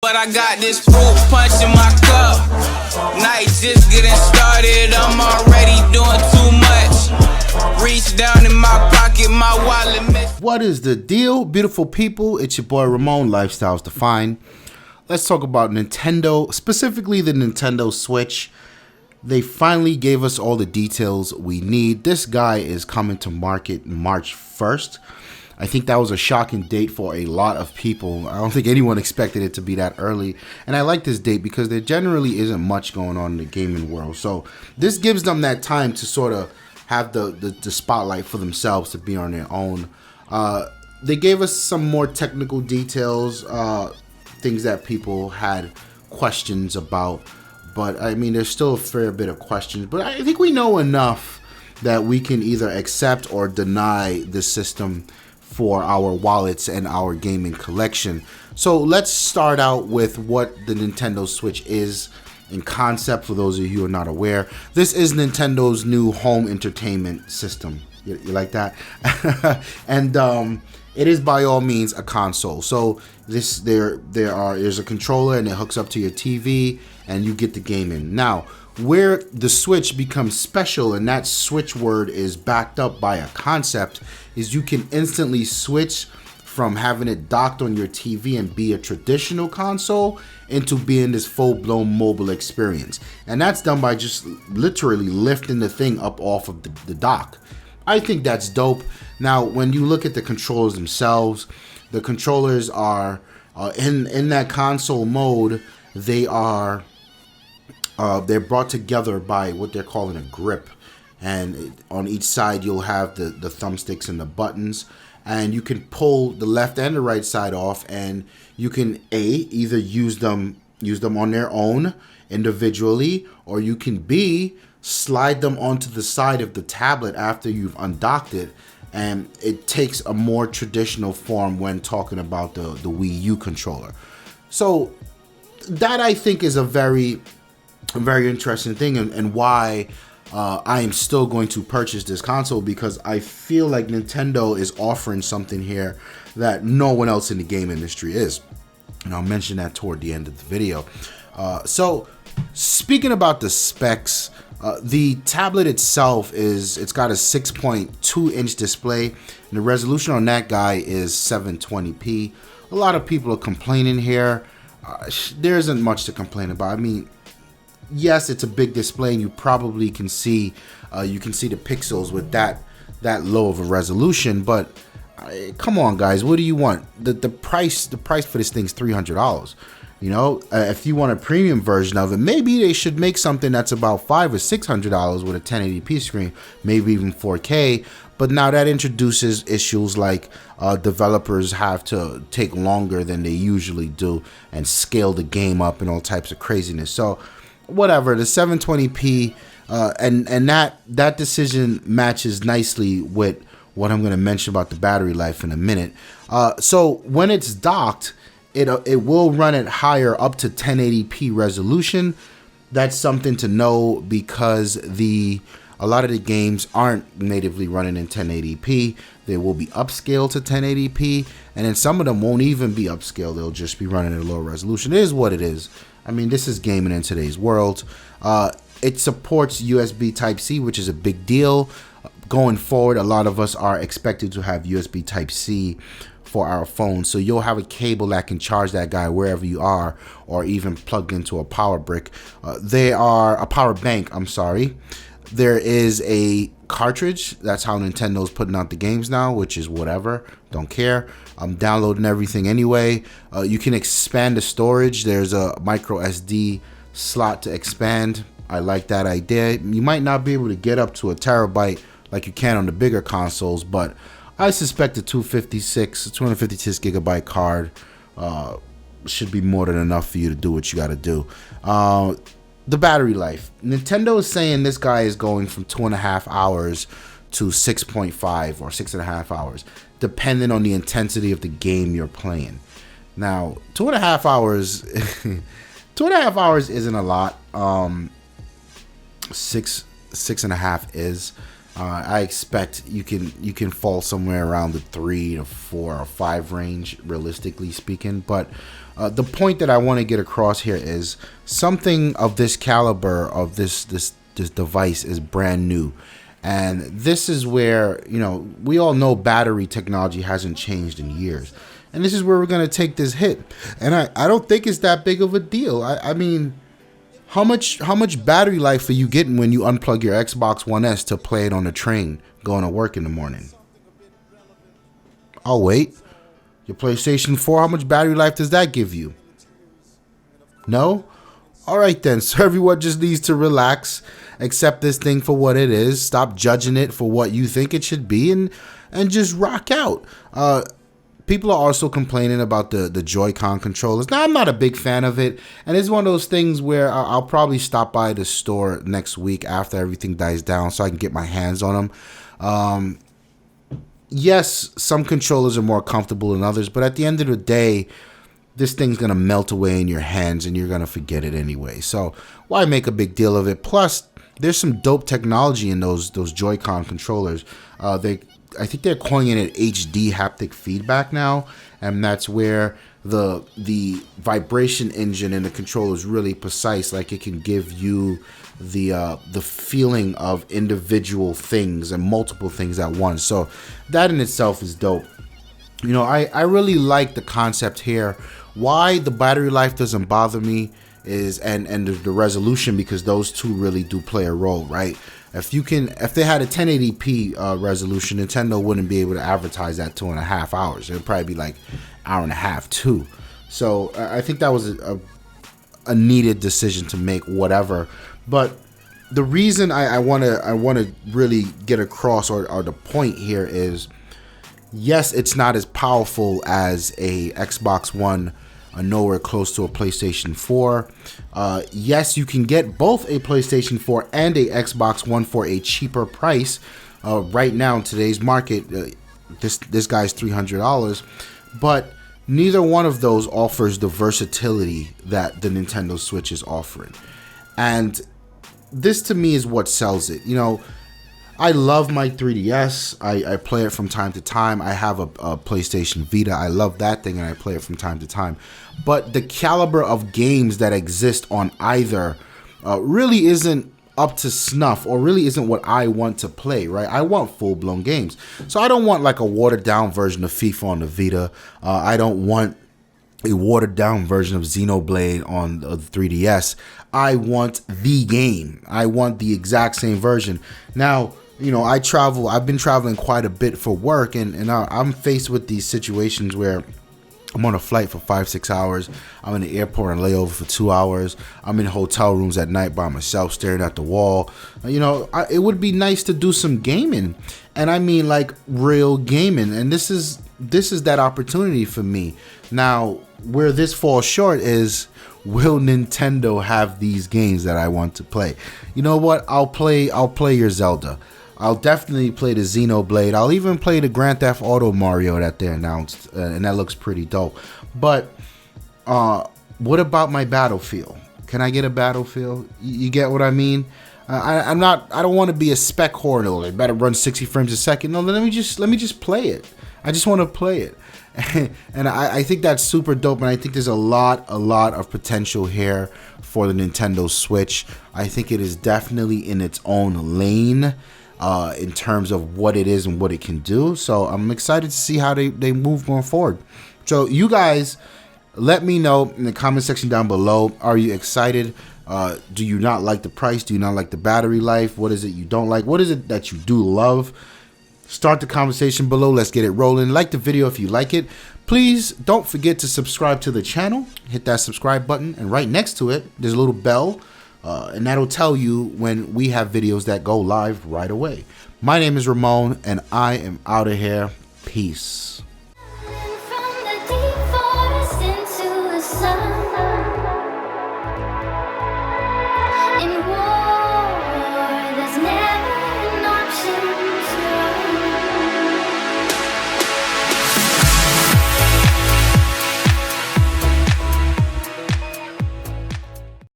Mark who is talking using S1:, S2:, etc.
S1: But I got this fruit punch in my cup. Night just getting started, I'm already doing too much. Reach down in my pocket, my wallet miss.
S2: What is the deal, beautiful people? It's your boy Ramon, Lifestyles Defined. Let's talk about Nintendo, specifically the Nintendo Switch. They finally gave us all the details we need. This guy is coming to market March 1st. I think that was a shocking date for a lot of people. I don't think anyone expected it to be that early. And I like this date because there generally isn't much going on in the gaming world. So this gives them that time to sort of have the spotlight for themselves, to be on their own. They gave us some more technical details, things that people had questions about. But I mean, there's still a fair bit of questions. But I think we know enough that we can either accept or deny the system for our wallets and our gaming collection. So let's start out with what the Nintendo Switch is in concept, for those of you who are not aware. This is Nintendo's new home entertainment system. You like that? And it is by all means a console. So there's a controller and it hooks up to your TV and you get the game in. Now, where the Switch becomes special, and that Switch word is backed up by a concept, is you can instantly switch from having it docked on your TV and be a traditional console into being this full-blown mobile experience. And that's done by just literally lifting the thing up off of the dock. I think that's dope. Now, when you look at the controllers themselves, the controllers are in that console mode. They're brought together by what they're calling a grip, and on each side you'll have the thumbsticks and the buttons, and you can pull the left and the right side off, and you can either use them on their own individually, or you can slide them onto the side of the tablet after you've undocked it, and it takes a more traditional form when talking about the Wii U controller. So that, I think, is a very interesting thing, and why I am still going to purchase this console, because I feel like Nintendo is offering something here that no one else in the game industry is, and I'll mention that toward the end of the video. So speaking about the specs, the tablet itself it's got a 6.2 inch display, and the resolution on that guy is 720p. A lot of people are complaining here. There isn't much to complain about. I mean, yes, it's a big display, and you probably can see the pixels with that low of a resolution. But come on, guys, what do you want? The price for this thing's $300. You know, if you want a premium version of it, maybe they should make something that's about $500 or $600 with a 1080p screen, maybe even 4K. But now that introduces issues like developers have to take longer than they usually do and scale the game up and all types of craziness. So whatever, the 720p and that decision matches nicely with what I'm going to mention about the battery life in a minute. So when it's docked, it will run at higher, up to 1080p resolution. That's something to know, because a lot of the games aren't natively running in 1080p. They will be upscaled to 1080p, and then some of them won't even be upscaled. They'll just be running at a lower resolution. It is what it is. I mean, this is gaming in today's world. It supports USB Type-C, which is a big deal. Going forward, a lot of us are expected to have USB Type-C for our phones. So you'll have a cable that can charge that guy wherever you are, or even plugged into a power brick. A power bank, I'm sorry. There is a cartridge. That's how Nintendo's putting out the games now, which is whatever. Don't care. I'm downloading everything anyway. You can expand the storage. There's a micro SD slot to expand. I like that idea. You might not be able to get up to a terabyte like you can on the bigger consoles, but I suspect a 256 gigabyte card should be more than enough for you to do what you got to do. The battery life. Nintendo is saying this guy is going from 2.5 hours to 6.5 or 6.5 hours, depending on the intensity of the game you're playing. Now, 2.5 hours, 2.5 hours isn't a lot. 6.5 is. I expect you can fall somewhere around the 3 to 4 or 5 range, realistically speaking. But the point that I want to get across here is something of this caliber of this device is brand new. And this is where, we all know battery technology hasn't changed in years. And this is where we're going to take this hit. And I don't think it's that big of a deal. I mean, how much battery life are you getting when you unplug your Xbox One S to play it on the train going to work in the morning? I'll wait. Your PlayStation 4, how much battery life does that give you? No? All right then. So everyone just needs to relax, accept this thing for what it is, stop judging it for what you think it should be, and just rock out. People are also complaining about the Joycon controllers. Now, I'm not a big fan of it, and it's one of those things where I'll probably stop by the store next week after everything dies down so I can get my hands on them. Yes, some controllers are more comfortable than others, but at the end of the day, this thing's going to melt away in your hands and you're going to forget it anyway. So why make a big deal of it? Plus, there's some dope technology in those Joy-Con controllers. I think they're calling it HD haptic feedback now, and that's where the vibration engine in the controller is really precise. Like, it can give you the feeling of individual things and multiple things at once. So that in itself is dope. I really like the concept here. Why the battery life doesn't bother me is and the resolution, because those two really do play a role, right? If they had a 1080p resolution, Nintendo wouldn't be able to advertise that 2.5 hours. It would probably be like hour and a half, 2. So I think that was a needed decision to make, whatever. But the reason I want to really get across, or the point here is, yes, it's not as powerful as a Xbox One, nowhere close to a PlayStation 4. Yes, you can get both a PlayStation 4 and a Xbox One for a cheaper price. Right now in today's market, this guy's $300, but neither one of those offers the versatility that the Nintendo Switch is offering. And this to me is what sells it. I love my 3DS. I play it from time to time. I have a PlayStation Vita. I love that thing, and I play it from time to time. But the caliber of games that exist on either really isn't up to snuff, or really isn't what I want to play, right? I want full-blown games. So I don't want like a watered-down version of FIFA on the Vita. I don't want a watered-down version of Xenoblade on the 3DS. I want the game. I want the exact same version. Now, I've been traveling quite a bit for work, and I'm faced with these situations where I'm on a flight for 5-6 hours. I'm in the airport and layover for 2 hours. I'm in hotel rooms at night by myself, staring at the wall. It would be nice to do some gaming, and I mean like real gaming. And this is that opportunity for me. Now, where this falls short is, will Nintendo have these games that I want to play? You know what? I'll play your Zelda. I'll definitely play the Xenoblade. I'll even play the Grand Theft Auto Mario that they announced, and that looks pretty dope. But what about my Battlefield? Can I get a Battlefield? You get what I mean? I don't want to be a spec whore. No, it better run 60 frames a second. No, let me just play it. I just want to play it. And I think that's super dope, and I think there's a lot of potential here for the Nintendo Switch. I think it is definitely in its own lane in terms of what it is and what it can do. So I'm excited to see how they move going forward. So you guys, let me know in the comment section down below. Are you excited? Do you not like the price? Do you not like the battery life? What is it you don't like? What is it that you do love? Start the conversation below. Let's get it rolling. Like the video if you like it. Please don't forget to subscribe to the channel. Hit that subscribe button, and right next to it there's a little bell, and that'll tell you when we have videos that go live right away. My name is Ramon, and I am out of here. Peace.